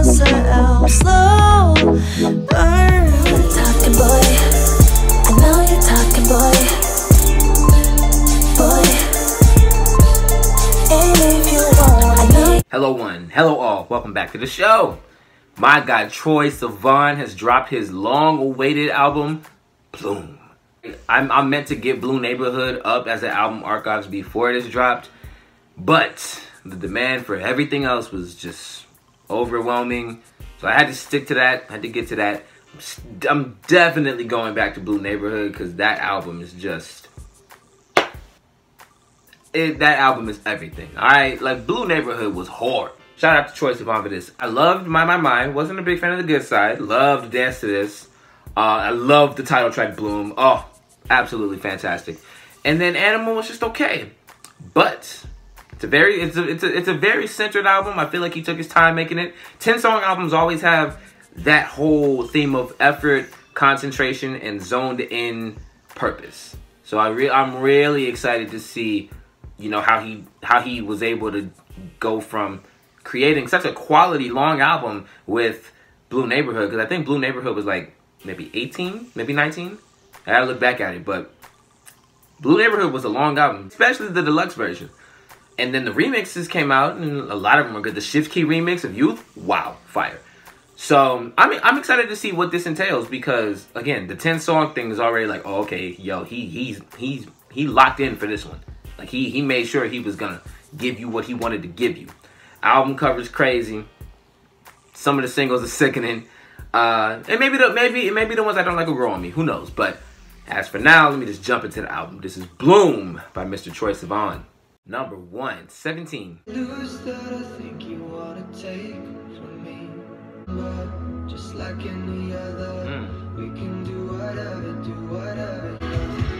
yourself. Slow burn. You're talking, boy. I know you're talking, boy. Boy. And if you want, I know. Hello one, hello all, welcome back to the show. My guy Troye Sivan has dropped his long-awaited album, Plum. I'm meant to get Blue Neighborhood up as an album archives before it is dropped, but the demand for everything else was just overwhelming, so I had to stick to that, I had to get to that. I'm definitely going back to Blue Neighborhood because that album is just... that album is everything, alright? Like, Blue Neighborhood was hard. Shout out to Troye Sivan for this. I loved My. Wasn't a big fan of the good side. Loved to dance to this. I loved the title track, Bloom. Oh, absolutely fantastic. And then Animal was just okay. But it's a very centered album. I feel like he took his time making it. 10-song albums always have that whole theme of effort, concentration, and zoned in purpose. So I'm really excited to see, you know, how he was able to go from creating such a quality long album with Blue Neighborhood, because I think Blue Neighborhood was like maybe 18, maybe 19. I gotta look back at it, but Blue Neighborhood was a long album, especially the deluxe version. And then the remixes came out, and a lot of them are good. The Shift Key remix of Youth, wow, fire. So I'm excited to see what this entails, because again, the 10-song thing is already like, oh, okay, yo, he locked in for this one. Like he made sure he was gonna give you what he wanted to give you. Album cover's crazy. Some of the singles are sickening. And maybe the ones I don't like will grow on me. Who knows? But as for now, let me just jump into the album. This is Bloom by Mr. Troye Sivan. Number 1, 17. Lose that I think you wanna take from me. But just like any other, we can do whatever,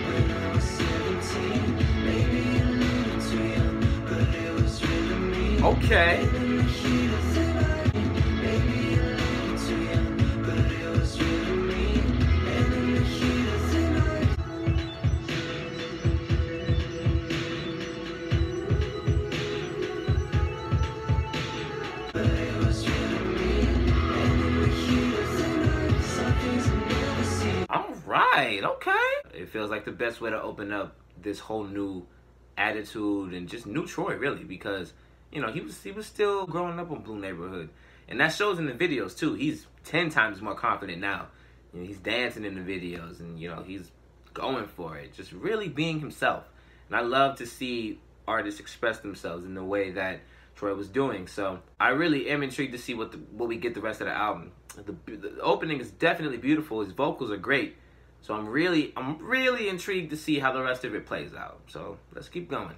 When I was 17, maybe a little too young, but it was really me. Okay. Alright, okay. It feels like the best way to open up this whole new attitude and just new Troye, really, because, you know, he was still growing up on Blue Neighborhood. And that shows in the videos, too. He's 10 times more confident now. You know, he's dancing in the videos, and, you know, he's going for it. Just really being himself. And I love to see artists express themselves in the way that Troye was doing. So I really am intrigued to see what we get the rest of the album. The opening is definitely beautiful. His vocals are great. So I'm really intrigued to see how the rest of it plays out. So let's keep going.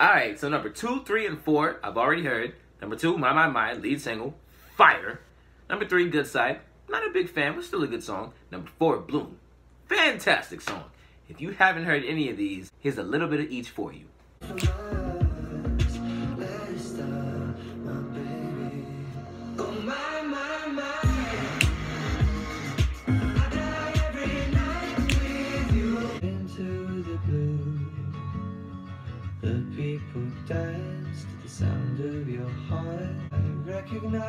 Alright, so number 2, 3, and 4, I've already heard. Number 2, My, lead single, fire. Number 3, Good Side. Not a big fan, but still a good song. Number 4, Bloom. Fantastic song. If you haven't heard any of these, here's a little bit of each for you. Dance to the sound of your heart. I recognize.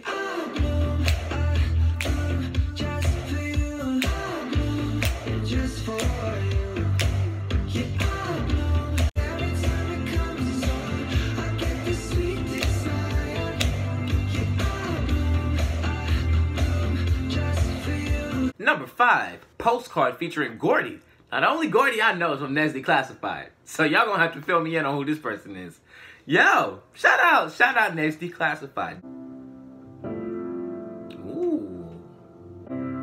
I bloom, just for you. I bloom, just for you. Yeah, I bloom. Every time it comes on, I get this sweet desire. Yeah, I bloom, just for you. Number 5, Postcard featuring Gordy. Now, the only Gordy I know is from Nesdy Classified. So y'all gonna have to fill me in on who this person is. Yo, shout out Nesdy Classified. Ooh.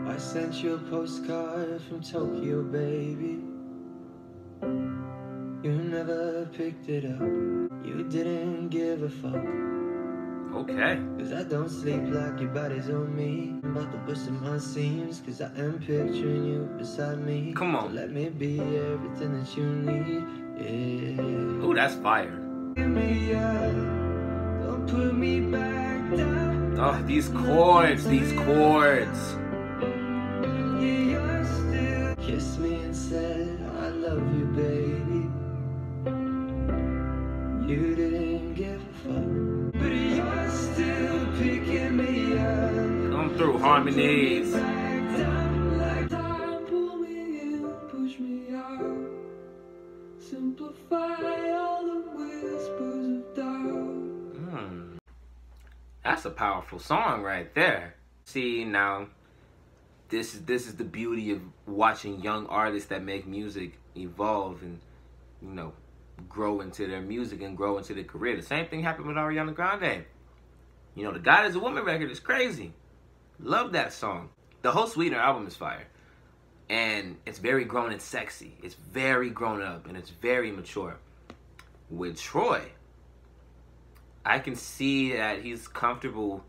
I sent you a postcard from Tokyo, baby. You never picked it up. You didn't give a fuck. Okay. Cause I don't sleep like your body's on me. I'm about to bust in my seams, cause I am picturing you beside me. Come on. So let me be everything that you need. Yeah. Ooh, that's fire. Give me up. Don't put me back down. Oh, these chords. Yeah, you're still. Kiss me and said, I love you, baby. You didn't give a fuck. But you're still harmonies. That's a powerful song right there. See, now, this is the beauty of watching young artists that make music evolve and, you know, grow into their music and grow into their career. The same thing happened with Ariana Grande. You know, the God is a Woman record is crazy. Love that song. The whole Sweetener album is fire. And it's very grown and sexy. It's very grown up and it's very mature. With Troye, I can see that he's comfortable.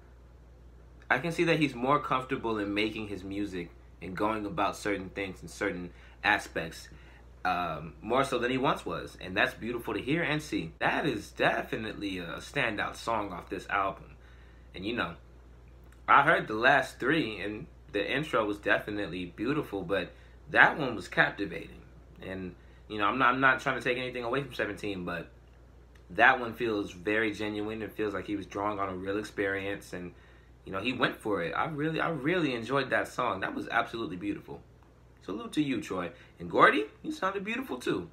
I can see that he's more comfortable in making his music and going about certain things and certain aspects more so than he once was. And that's beautiful to hear and see. That is definitely a standout song off this album. And you know, I heard the last three and the intro was definitely beautiful, but that one was captivating. And you know, I'm not trying to take anything away from 17, but that one feels very genuine. It feels like he was drawing on a real experience, and you know, he went for it. I really enjoyed that song. That was absolutely beautiful. Salute to you, Troye. And Gordy, you sounded beautiful too.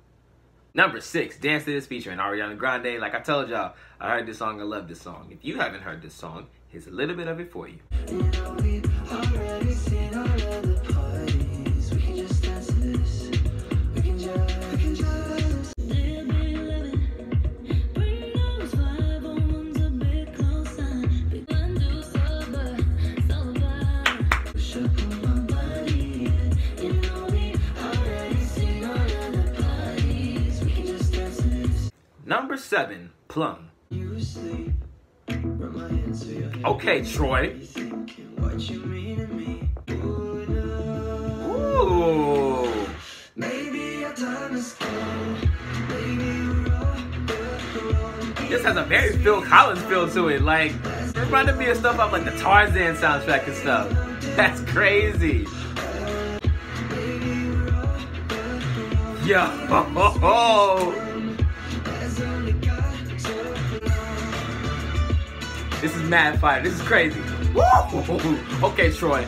Number 6, Dance to This featuring Ariana Grande. Like I told y'all, I heard this song, I love this song. If you haven't heard this song, here's a little bit of it for you. Number 7, Plum. Okay, Troye. Ooh. This has a very Phil Collins feel to it. Like, it reminded me of stuff off like the Tarzan soundtrack and stuff. That's crazy. Yo. This is mad fire. This is crazy. Woo! Okay, Troye.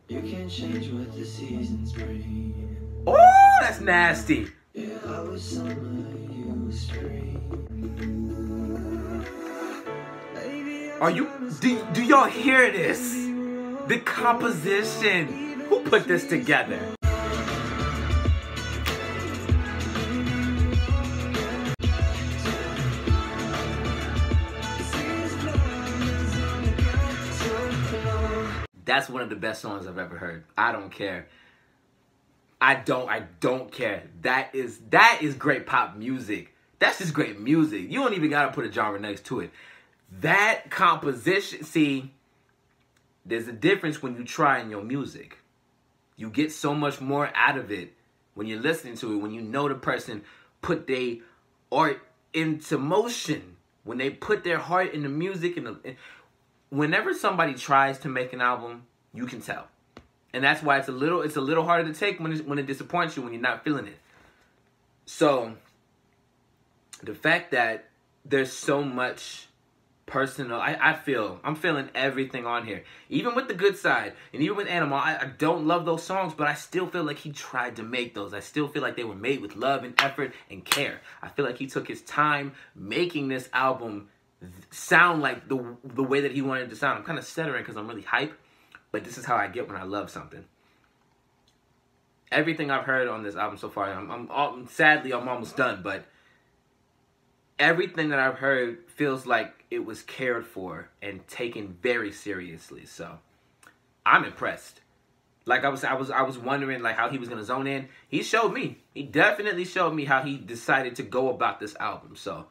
You can't change what the seasons bring. Oh, that's nasty. Yeah, I was summer, you was spring. Are you? Do y'all hear this? The composition. Who put this together? That's one of the best songs I've ever heard. I don't care. I don't care. That is great pop music. That's just great music. You don't even gotta put a genre next to it. That composition, see, there's a difference when you try in your music. You get so much more out of it when you're listening to it, when you know the person put their art into motion, when they put their heart in the music. Whenever somebody tries to make an album, you can tell. And that's why it's a little harder to take when it disappoints you, when you're not feeling it. So, the fact that there's so much personal, I'm feeling everything on here. Even with The Good Side, and even with Animal, I don't love those songs, but I still feel like he tried to make those. I still feel like they were made with love and effort and care. I feel like he took his time making this album sound like the way that he wanted it to sound. I'm kind of stuttering because I'm really hype, but this is how I get when I love something. Everything I've heard on this album so far, sadly I'm almost done, but everything that I've heard feels like it was cared for and taken very seriously. So I'm impressed. Like I was wondering like how he was gonna zone in. He showed me. He definitely showed me how he decided to go about this album. So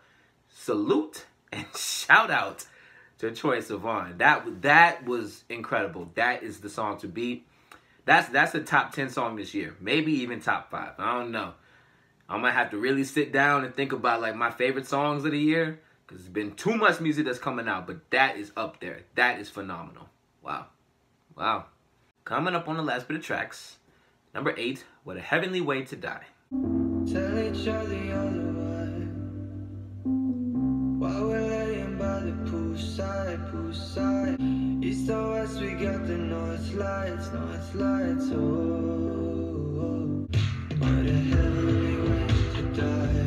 salute and shout out to Troye Sivan. That was incredible. That is the song to beat. That's a top 10 song this year. Maybe even top 5. I don't know. I might have to really sit down and think about like my favorite songs of the year, because there's been too much music that's coming out, but that is up there. That is phenomenal. Wow. Wow. Coming up on the last bit of tracks, number 8, What a Heavenly Way to Die. tell each other you're the one. While we're laying by the poolside, poolside. East or west, we got the north lights, north lights. Oh, what a heavenly way to die.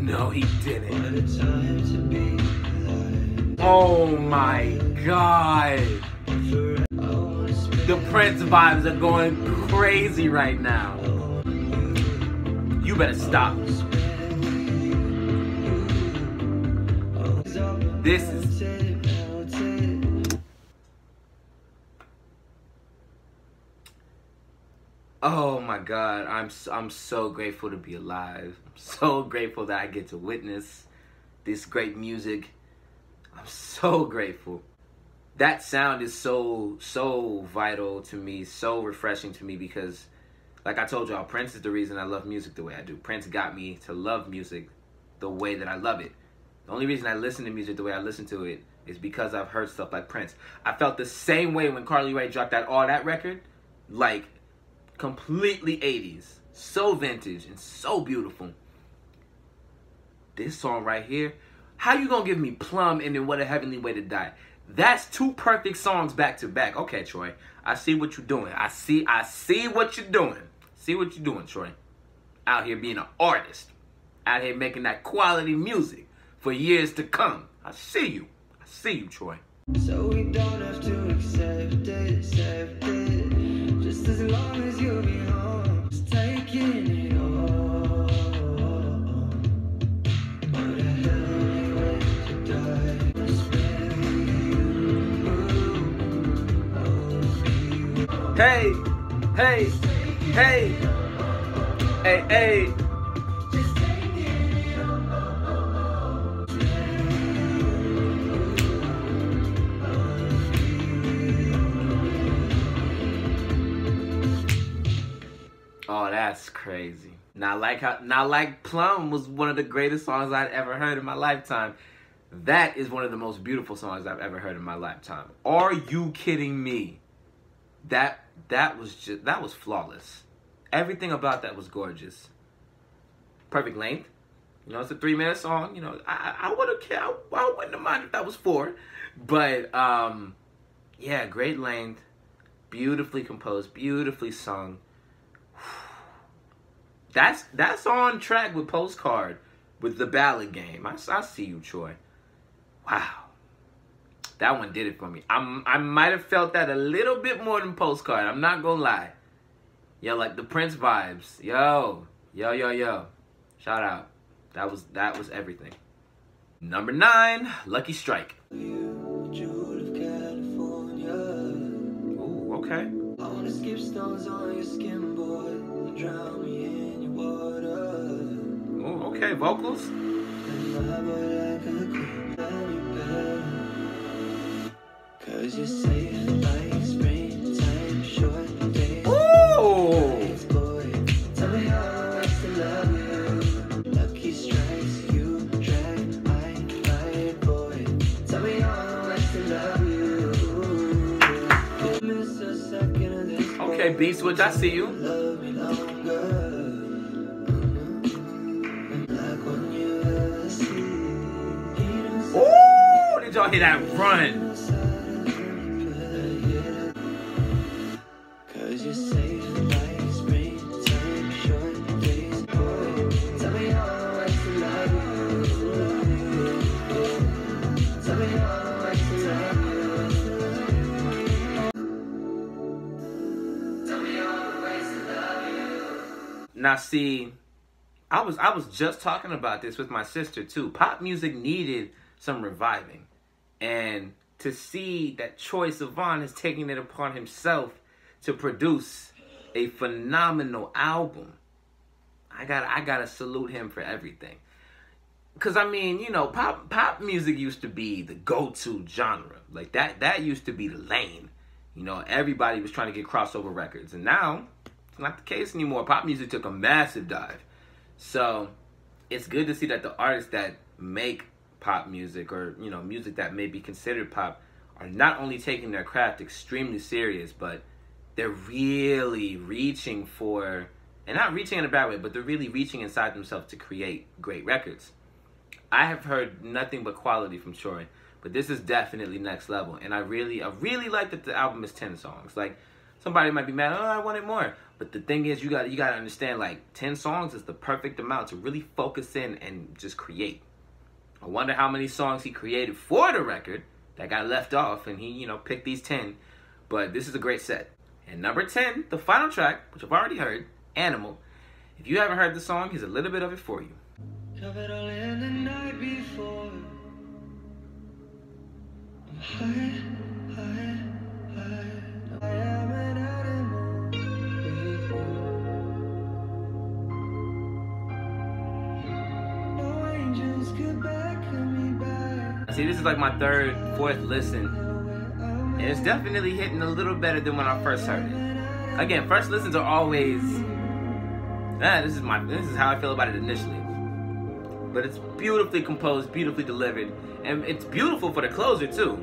No, he didn't. What a time to be alive. Oh my God. The Prince vibes are going crazy right now. You better stop. This is... Oh my God, I'm so grateful to be alive. I'm so grateful that I get to witness this great music. I'm so grateful. That sound is so vital to me, so refreshing to me because, like I told y'all, Prince is the reason I love music the way I do. Prince got me to love music the way that I love it. The only reason I listen to music the way I listen to it is because I've heard stuff like Prince. I felt the same way when Carly Rae dropped that All That record, like completely 80s, so vintage and so beautiful. This song right here, how you gonna give me Plum and then What a Heavenly Way to Die? That's two perfect songs back to back. Okay, Troye, I see what you're doing. I see what you're doing. See what you're doing, Troye. Out here being an artist, out here making that quality music for years to come. I see you, Troye. So we don't have to accept it, just as long as you'll be home, just taking it all. What a heavenly way to die. Hey, hey, hey, hey, hey. Oh, that's crazy. Not like Plum was one of the greatest songs I'd ever heard in my lifetime. That is one of the most beautiful songs I've ever heard in my lifetime. Are you kidding me? That was flawless. Everything about that was gorgeous. Perfect length. You know, it's a 3-minute song. You know, I would have cared. I wouldn't have minded if that was 4. But yeah, great length, beautifully composed, beautifully sung. That's on track with Postcard, with the ballad game. I see you, Troye. Wow. That one did it for me. I might have felt that a little bit more than Postcard. I'm not gonna lie. Yo, like the Prince vibes. Yo. Shout out. That was everything. Number 9, Lucky Strike. Ooh, okay. I wanna skip stones on your skin, boy, and drown me in your water. Ooh, okay, vocals. Cause you're safe like springtime, short days. Ooh! Boy, tell me how I to love you. Lucky strikes, you drag, I fight, boy. Tell me how I to love you. Miss a second of this. Okay, Beast Switch, I see you. Love me longer. Like when you ever see. Ooh! Did y'all hear that run? Cause you're safe like springtime, short days, boy. Tell me how I to love you. Tell me how I to love you. Tell me all the ways to love you. Now see, I was just talking about this with my sister too. Pop music needed some reviving. And to see that Troye Sivan has taken it upon himself to produce a phenomenal album, I gotta salute him for everything. Cause I mean, you know, pop music used to be the go-to genre. Like that used to be the lane. You know, everybody was trying to get crossover records, and now it's not the case anymore. Pop music took a massive dive. So it's good to see that the artists that make pop music, or you know, music that may be considered pop, are not only taking their craft extremely serious, but they're really reaching for And not reaching in a bad way, but they're really reaching inside themselves to create great records. I have heard nothing but quality from Troye, but this is definitely next level. And I really like that the album is 10 songs. Like, somebody might be mad, oh, I wanted more. But the thing is, you gotta understand, like, 10 songs is the perfect amount to really focus in and just create. I wonder how many songs he created for the record that got left off, and he, you know, picked these 10. But this is a great set. And number 10, the final track, which I've already heard, Animal. If you haven't heard the song, here's a little bit of it for you. Covered all in the night before. I'm high. I am an animal with you. No angels could beckon me back. See, this is like my third, fourth listen, and it's definitely hitting a little better than when I first heard it. Again, first listens are always, this is how I feel about it initially. But it's beautifully composed, beautifully delivered, and it's beautiful for the closer too.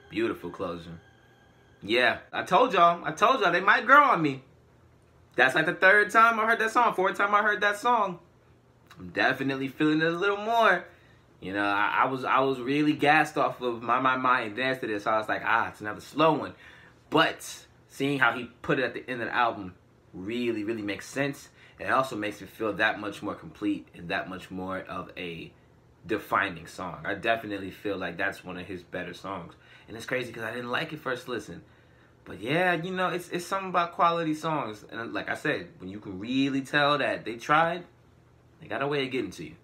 Beautiful closure. Yeah, I told y'all they might grow on me. That's like the third time I heard that song, fourth time I heard that song. I'm definitely feeling it a little more. You know, I was really gassed off of my and Dance to This. So I was like, it's another slow one. But seeing how he put it at the end of the album really, really makes sense. And it also makes it feel that much more complete and that much more of a defining song. I definitely feel like that's one of his better songs. And it's crazy because I didn't like it first listen. But yeah, you know, it's something about quality songs. And like I said, when you can really tell that they tried, they got a way of getting to you.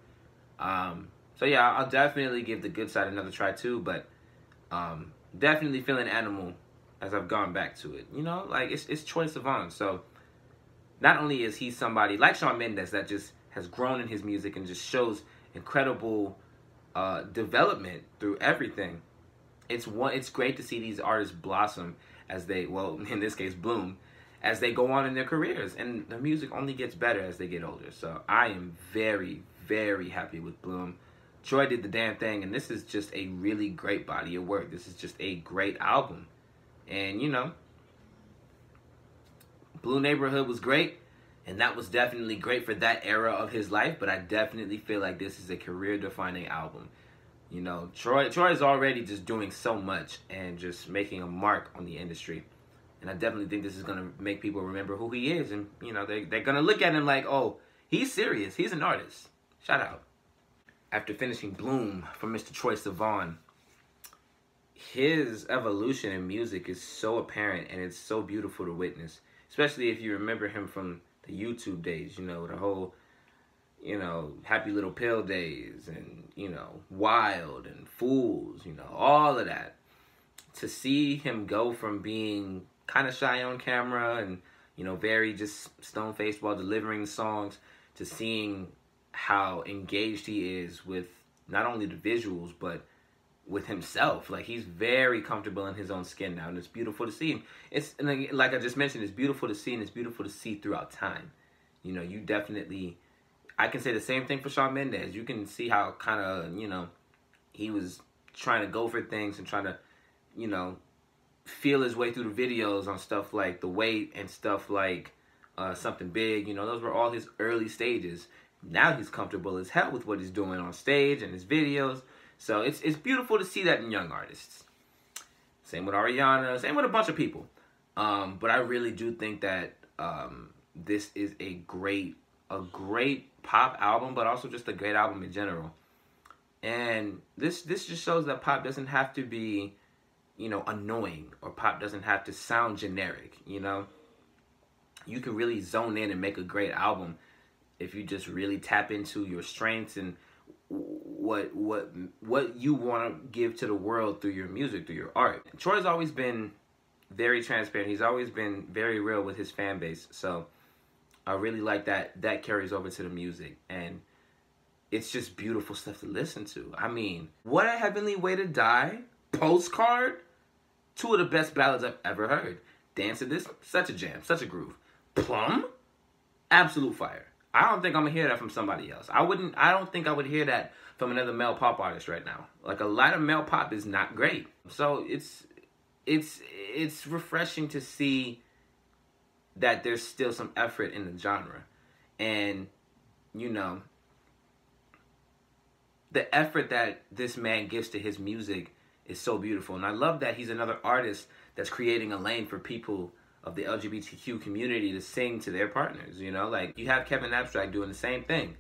So yeah, I'll definitely give The Good Side another try too. But definitely feeling Animal as I've gone back to it. You know, like it's Troye Sivan. So not only is he somebody like Shawn Mendes that just has grown in his music and just shows incredible development through everything. It's great to see these artists blossom as they, well, in this case, bloom, as they go on in their careers. And the music only gets better as they get older. So I am very, very happy with Bloom. Troye did the damn thing, and this is just a really great body of work. This is just a great album. And, you know, Blue Neighborhood was great, and that was definitely great for that era of his life, but I definitely feel like this is a career-defining album. You know, Troye is already just doing so much and just making a mark on the industry. And I definitely think this is going to make people remember who he is. And, you know, they're going to look at him like, oh, he's serious. He's an artist. Shout out. After finishing Bloom from Mr. Troye Sivan, his evolution in music is so apparent and it's so beautiful to witness. Especially if you remember him from the YouTube days, you know, the whole, you know, Happy Little Pill days and, you know, Wild and Fools, you know, all of that. To see him go from being kind of shy on camera and, you know, very just stone-faced while delivering the songs, to seeing how engaged he is with not only the visuals, but with himself. Like, he's very comfortable in his own skin now, and it's beautiful to see him. It's, and like I just mentioned, it's beautiful to see, and it's beautiful to see throughout time. You know, you definitely, I can say the same thing for Shawn Mendes. You can see how kind of, you know, he was trying to go for things and trying to, you know, feel his way through the videos on stuff like The Wait and stuff like Something Big. You know, those were all his early stages. Now he's comfortable as hell with what he's doing on stage and his videos. So it's beautiful to see that in young artists. Same with Ariana, same with a bunch of people. But I really do think that this is a great pop album, but also just a great album in general. And this just shows that pop doesn't have to be, you know, annoying, or pop doesn't have to sound generic, you know? You can really zone in and make a great album if you just really tap into your strengths and what you want to give to the world through your music, through your art. Troy's always been very transparent. He's always been very real with his fan base. So I really like that carries over to the music. And it's just beautiful stuff to listen to. I mean, What a Heavenly Way to Die, Postcard, two of the best ballads I've ever heard. dance to this, such a jam, such a groove. Plum, absolute fire. I don't think I'm gonna hear that from somebody else. I don't think I would hear that from another male pop artist right now. Like, a lot of male pop is not great. So it's refreshing to see that there's still some effort in the genre. And, you know, the effort that this man gives to his music is so beautiful. And I love that he's another artist that's creating a lane for people of the LGBTQ community to sing to their partners, you know? Like, you have Kevin Abstract doing the same thing.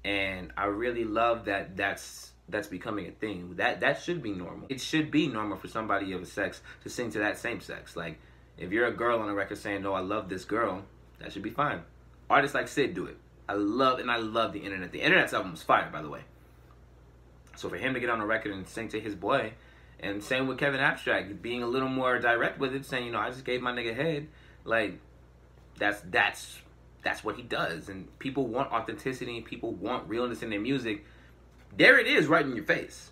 And I really love that that's becoming a thing. That should be normal. It should be normal for somebody of a sex to sing to that same sex. Like, if you're a girl on a record saying, no, I love this girl, that should be fine. Artists like Sid do it. I love the internet. The internet's album was fire, by the way. So for him to get on a record and sing to his boy, and same with Kevin Abstract, being a little more direct with it, saying, you know, I just gave my nigga head, like, that's what he does. And people want authenticity, people want realness in their music. There it is, right in your face.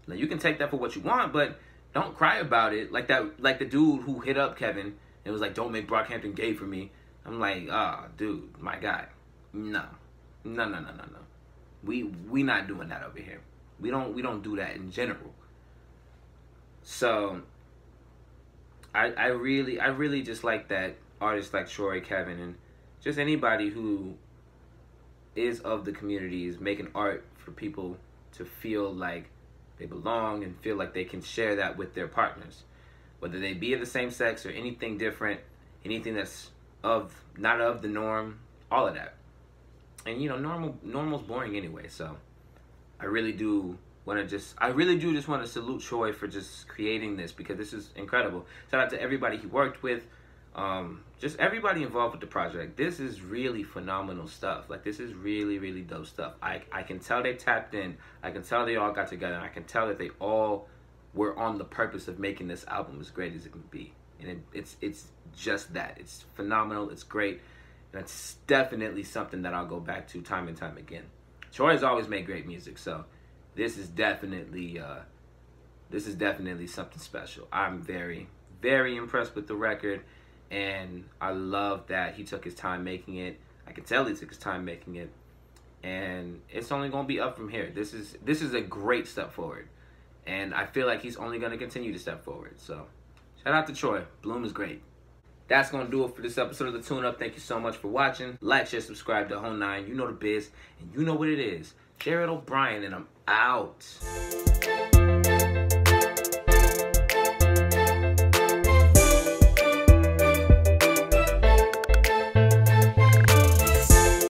Now, you can take that for what you want, but don't cry about it. Like the dude who hit up Kevin and was like, don't make Brockhampton gay for me. I'm like, dude, my guy. No. We not doing that over here. We don't do that in general. So I really just like that artists like Troye, Kevin, and just anybody who is of the community is making art for people to feel like they belong and feel like they can share that with their partners, whether they be of the same sex or anything different, anything that's not of the norm, all of that. And, you know, normal's boring anyway. So I really do just want to salute Troye for just creating this, because this is incredible. Shout out to everybody he worked with, just everybody involved with the project. This is really phenomenal stuff. Like, this is really, really dope stuff. I can tell they tapped in. I can tell they all got together. And I can tell that they all were on the purpose of making this album as great as it can be. And it's just that. It's phenomenal. It's great. And it's definitely something that I'll go back to time and time again. Troy's always made great music, so this is definitely something special. I'm very, very impressed with the record, and I love that he took his time making it. I can tell he took his time making it, and it's only gonna be up from here. This is a great step forward, and I feel like he's only gonna continue to step forward. So shout out to Troye. Bloom is great. That's going to do it for this episode of The Tune Up. Thank you so much for watching. Like, share, subscribe, the whole nine. You know the biz, and you know what it is. Jared O'Brien, and I'm out.